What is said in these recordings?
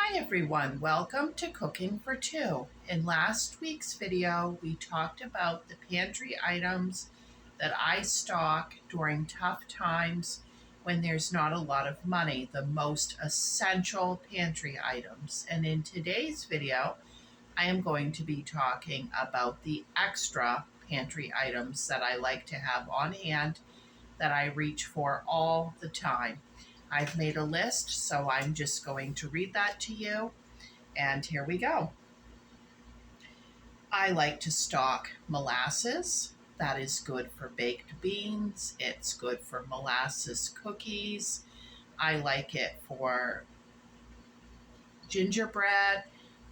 Hi everyone, welcome to Cooking for Two. In last week's video, we talked about the pantry items that I stock during tough times when there's not a lot of money, the most essential pantry items. And in today's video, I am going to be talking about the extra pantry items that I like to have on hand that I reach for all the time. I've made a list, so I'm just going to read that to you. And here we go. I like to stock molasses. That is good for baked beans. It's good for molasses cookies. I like it for gingerbread.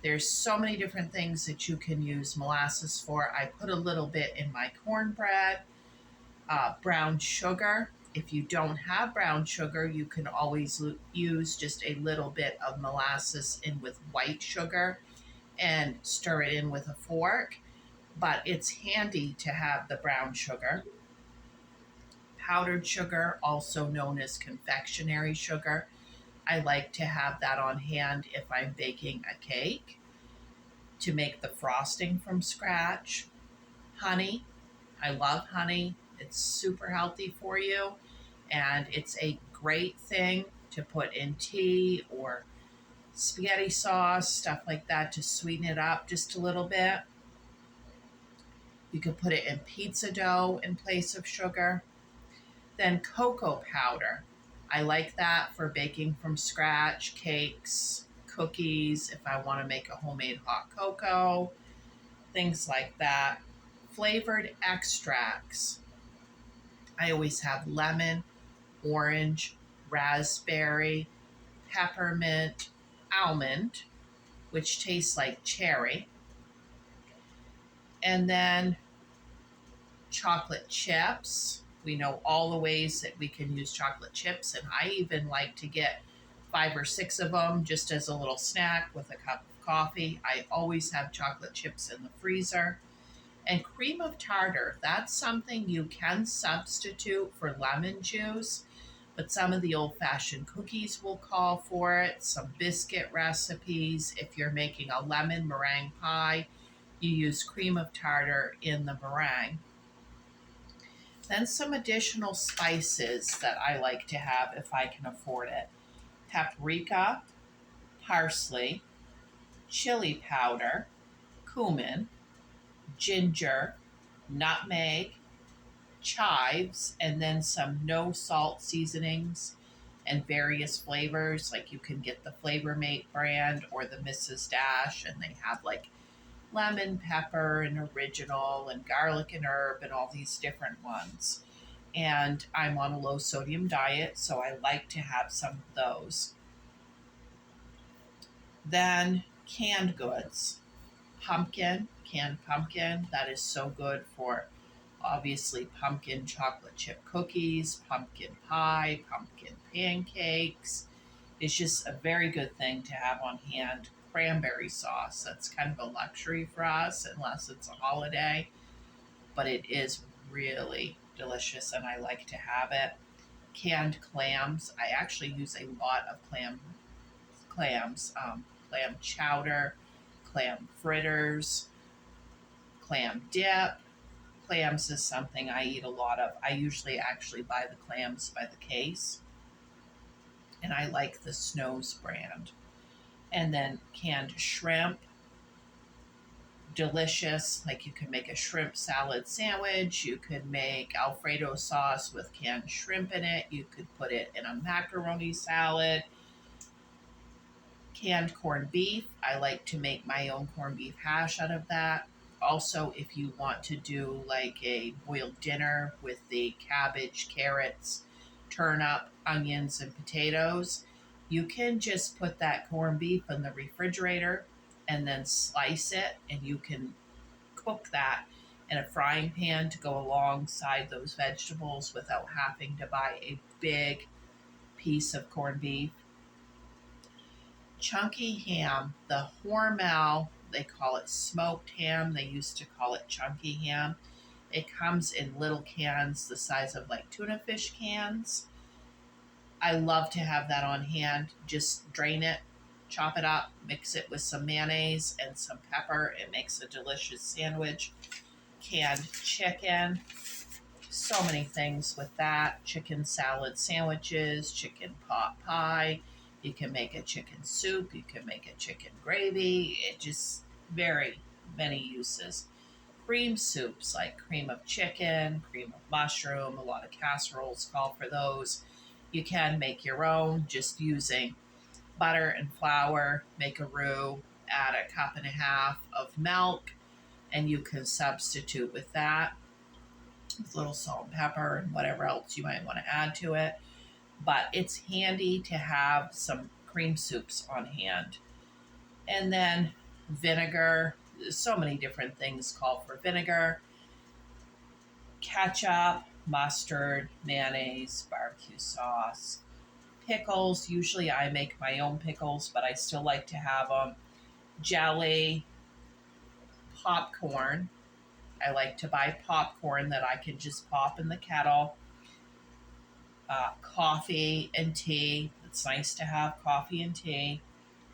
There's so many different things that you can use molasses for. I put a little bit in my cornbread. Brown sugar. If you don't have brown sugar, you can always use just a little bit of molasses in with white sugar and stir it in with a fork. But it's handy to have the brown sugar. Powdered sugar, also known as confectionery sugar. I like to have that on hand if I'm baking a cake to make the frosting from scratch. Honey. I love honey. It's super healthy for you, and it's a great thing to put in tea or spaghetti sauce, stuff like that, to sweeten it up just a little bit. You could put it in pizza dough in place of sugar. Then cocoa powder. I like that for baking from scratch, cakes, cookies, if I want to make a homemade hot cocoa, things like that. Flavored extracts. I always have lemon, orange, raspberry, peppermint, almond, which tastes like cherry, and then chocolate chips. We know all the ways that we can use chocolate chips, and I even like to get 5 or 6 of them just as a little snack with a cup of coffee. I always have chocolate chips in the freezer. And cream of tartar, that's something you can substitute for lemon juice, but some of the old-fashioned cookies will call for it, some biscuit recipes. If you're making a lemon meringue pie, you use cream of tartar in the meringue. Then some additional spices that I like to have if I can afford it. Paprika, parsley, chili powder, cumin, ginger, nutmeg, chives, and then some no salt seasonings and various flavors. Like you can get the Flavor Mate brand or the Mrs. Dash, and they have like lemon pepper and original and garlic and herb and all these different ones. And I'm on a low sodium diet, so I like to have some of those. Then canned goods. Canned pumpkin, that is so good for obviously pumpkin chocolate chip cookies, pumpkin pie, pumpkin pancakes. It's just a very good thing to have on hand. Cranberry sauce, that's kind of a luxury for us unless it's a holiday, but it is really delicious and I like to have it. Canned clams, I actually use a lot of clams, clam chowder, clam fritters, clam dip. Clams is something I eat a lot of. I usually actually buy the clams by the case, and I like the Snow's brand. And then canned shrimp, delicious. Like you can make a shrimp salad sandwich. You could make Alfredo sauce with canned shrimp in it. You could put it in a macaroni salad. Canned corned beef. I like to make my own corned beef hash out of that. Also, if you want to do like a boiled dinner with the cabbage, carrots, turnip, onions, and potatoes, you can just put that corned beef in the refrigerator and then slice it, and you can cook that in a frying pan to go alongside those vegetables without having to buy a big piece of corned beef. Chunky ham, the Hormel, they call it smoked ham. They used to call it chunky ham. It comes in little cans the size of like tuna fish cans. I love to have that on hand. Just drain it, chop it up, mix it with some mayonnaise and some pepper. It makes a delicious sandwich. Canned chicken, so many things with that. Chicken salad sandwiches, chicken pot pie. You can make a chicken soup. You can make a chicken gravy. It just very many uses. Cream soups like cream of chicken, cream of mushroom. A lot of casseroles call for those. You can make your own just using butter and flour. Make a roux, add a cup and a half of milk, and you can substitute with that with a little salt and pepper and whatever else you might want to add to it. But it's handy to have some cream soups on hand. And then vinegar. So many different things call for vinegar. Ketchup, mustard, mayonnaise, barbecue sauce. Pickles. Usually I make my own pickles, but I still like to have them. Jelly, popcorn. I like to buy popcorn that I can just pop in the kettle. Coffee and tea. It's nice to have coffee and tea.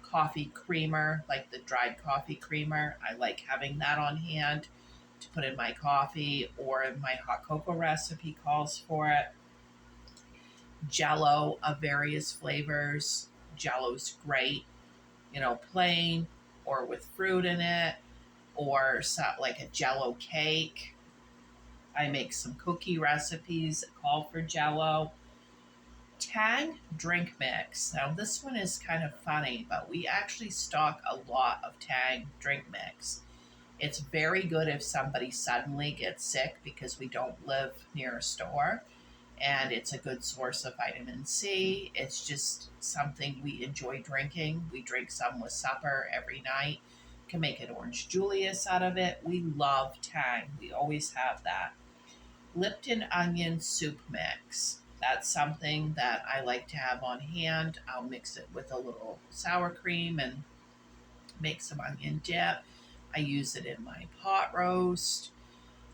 Coffee creamer, like the dried coffee creamer. I like having that on hand to put in my coffee, or my hot cocoa recipe calls for it. Jello of various flavors. Jello's great, plain or with fruit in it, or like a Jello cake. I make some cookie recipes that call for Jello. Tang drink mix. Now, this one is kind of funny, but we actually stock a lot of Tang drink mix. It's very good if somebody suddenly gets sick because we don't live near a store, and it's a good source of vitamin C. It's just something we enjoy drinking. We drink some with supper every night. Can make an orange Julius out of it. We love Tang. We always have that. Lipton onion soup mix. That's something that I like to have on hand. I'll mix it with a little sour cream and make some onion dip. I use it in my pot roast.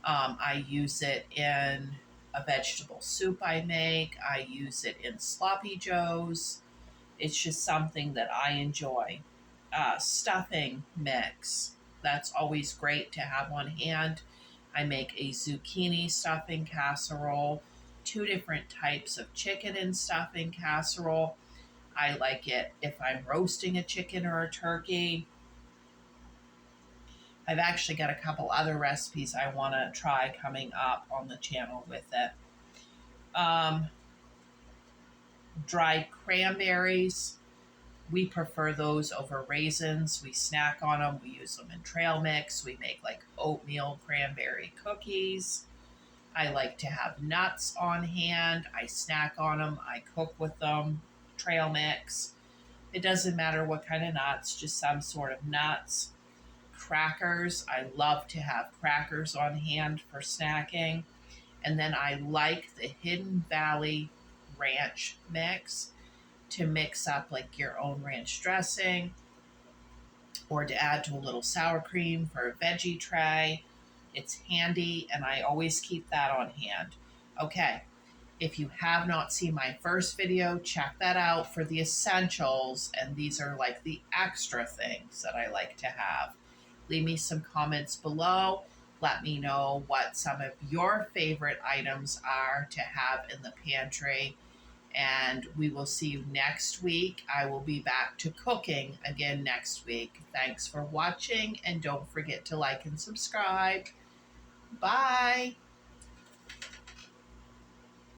I use it in a vegetable soup I make. I use it in sloppy joes. It's just something that I enjoy. Stuffing mix. That's always great to have on hand. I make a zucchini stuffing casserole, 2 different types of chicken in stuffing casserole. I like it if I'm roasting a chicken or a turkey. I've actually got a couple other recipes I want to try coming up on the channel with it. Dried cranberries. We prefer those over raisins. We snack on them. We use them in trail mix. We make like oatmeal cranberry cookies. I like to have nuts on hand. I snack on them. I cook with them. Trail mix. It doesn't matter what kind of nuts, just some sort of nuts. Crackers. I love to have crackers on hand for snacking. And then I like the Hidden Valley ranch mix to mix up like your own ranch dressing, or to add to a little sour cream for a veggie tray. It's handy, and I always keep that on hand. Okay, if you have not seen my first video, check that out for the essentials, and these are like the extra things that I like to have. Leave me some comments below. Let me know what some of your favorite items are to have in the pantry. And we will see you next week. I will be back to cooking again next week. Thanks for watching, and don't forget to like and subscribe. Bye.